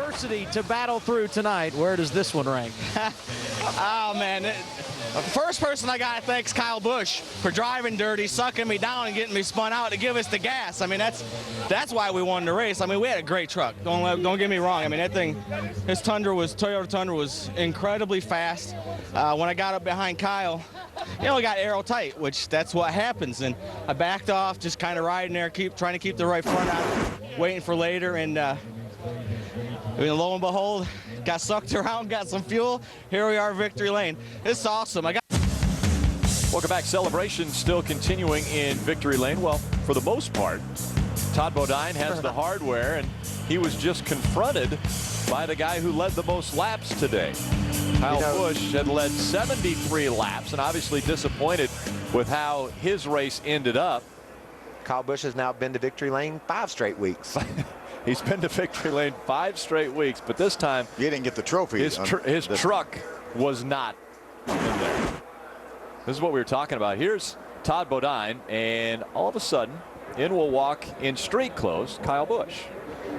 adversity to battle through tonight. Where does this one rank? Oh, man. The first person I got to thank is Kyle Busch for driving dirty, sucking me down, and getting me spun out to give us the gas. I mean, that's why we won the race. I mean, we had a great truck. Don't get me wrong. I mean, that thing, his Toyota Tundra was incredibly fast. When I got up behind Kyle, you know, we got aero tight, which that's what happens. And I backed off, just kind of riding there, trying to keep the right front out, waiting for later. And lo and behold, got sucked around, got some fuel. Here we are, victory lane. It's awesome. Welcome back. Celebration still continuing in victory lane. Well, for the most part, Todd Bodine has the hardware, and he was just confronted by the guy who led the most laps today. Kyle Busch had led 73 laps and obviously disappointed with how his race ended up. Kyle Busch has now been to victory lane 5 straight weeks. He's been to victory lane 5 straight weeks, but this time he didn't get the trophy. His truck was not in there. This is what we were talking about. Here's Todd Bodine, and all of a sudden, in will walk in street clothes Kyle Busch.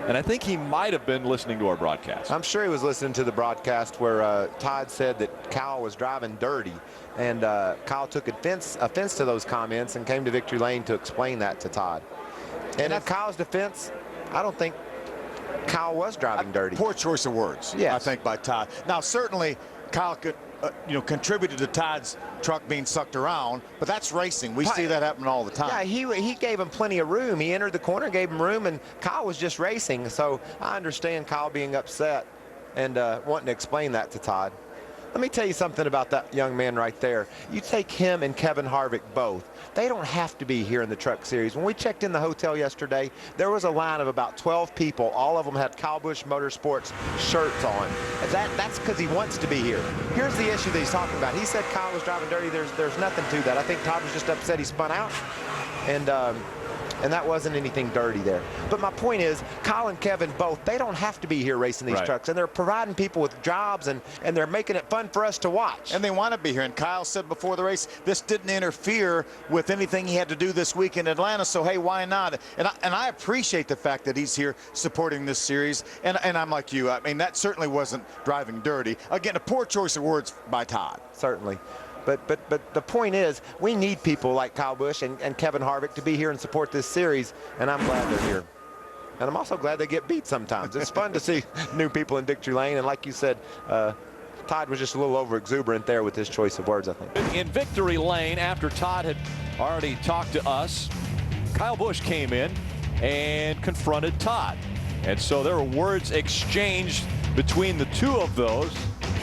And I think he might have been listening to our broadcast. I'm sure he was listening to the broadcast where Todd said that Kyle was driving dirty. And Kyle took offense to those comments and came to victory lane to explain that to Todd. And in Kyle's defense, I don't think Kyle was driving dirty. Poor choice of words, yes. I think, by Todd. Now, certainly, Kyle could, contributed to Todd's truck being sucked around, but that's racing. We see that happen all the time. Yeah, he gave him plenty of room. He entered the corner, gave him room, and Kyle was just racing. So I understand Kyle being upset and wanting to explain that to Todd. Let me tell you something about that young man right there. You take him and Kevin Harvick both. They don't have to be here in the Truck Series. When we checked in the hotel yesterday, there was a line of about 12 people. All of them had Kyle Busch Motorsports shirts on. That's because he wants to be here. Here's the issue that he's talking about. He said Kyle was driving dirty. There's nothing to that. I think Todd was just upset he spun out. And that wasn't anything dirty there. But my point is, Kyle and Kevin both, they don't have to be here racing these trucks. And they're providing people with jobs, and they're making it fun for us to watch. And they want to be here. And Kyle said before the race, this didn't interfere with anything he had to do this week in Atlanta, so hey, why not? And I appreciate the fact that he's here supporting this series. And I'm like you. I mean, that certainly wasn't driving dirty. Again, a poor choice of words by Todd. Certainly. But the point is, we need people like Kyle Busch and Kevin Harvick to be here and support this series, and I'm glad they're here. And I'm also glad they get beat sometimes. It's fun to see new people in victory lane, and like you said, Todd was just a little over-exuberant there with his choice of words, I think. In victory lane, after Todd had already talked to us, Kyle Busch came in and confronted Todd. And so there were words exchanged between the two of those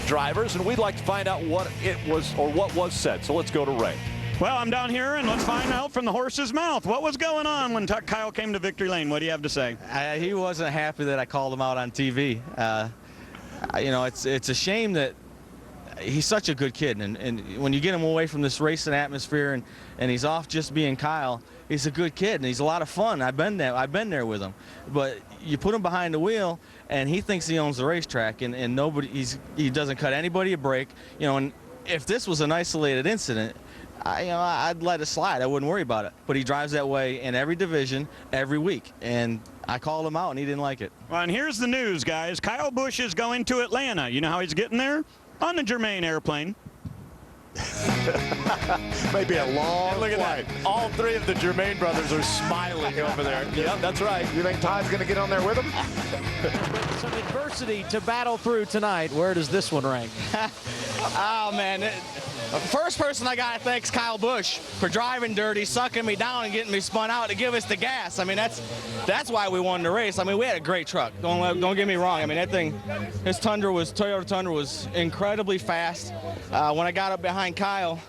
drivers, and we'd like to find out what it was or what was said. So let's go to Ray. Well, I'm down here, and let's find out from the horse's mouth. What was going on when Kyle came to victory lane? What do you have to say? He wasn't happy that I called him out on TV. It's a shame that he's such a good kid, and when you get him away from this racing atmosphere and he's off just being Kyle, he's a good kid and he's a lot of fun. I've been there with him, but you put him behind the wheel and he thinks he owns the racetrack, and he doesn't cut anybody a break. And if this was an isolated incident, I'd let it slide. I wouldn't worry about it. But he drives that way in every division, every week. And I called him out, and he didn't like it. Well, and here's the news, guys. Kyle Busch is going to Atlanta. You know how he's getting there? On the Germain airplane. Maybe a long Look at flight. that. All 3 of the Germain brothers are smiling over there. Yep, that's right. You think Todd's going to get on there with him? Some adversity to battle through tonight. Where does this one rank? Oh, man. The first person I got to thank is Kyle Busch for driving dirty, sucking me down, and getting me spun out to give us the gas. I mean, that's why we won the race. I mean, we had a great truck. Don't get me wrong. I mean, that thing, his Toyota Tundra was incredibly fast. When I got up behind Kyle,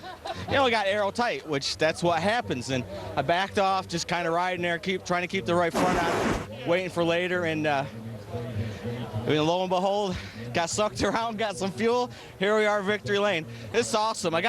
we got aero tight, which that's what happens. And I backed off, just kind of riding there, trying to keep the right front out, waiting for later. And lo and behold, got sucked around, got some fuel. Here we are, victory lane. It's awesome.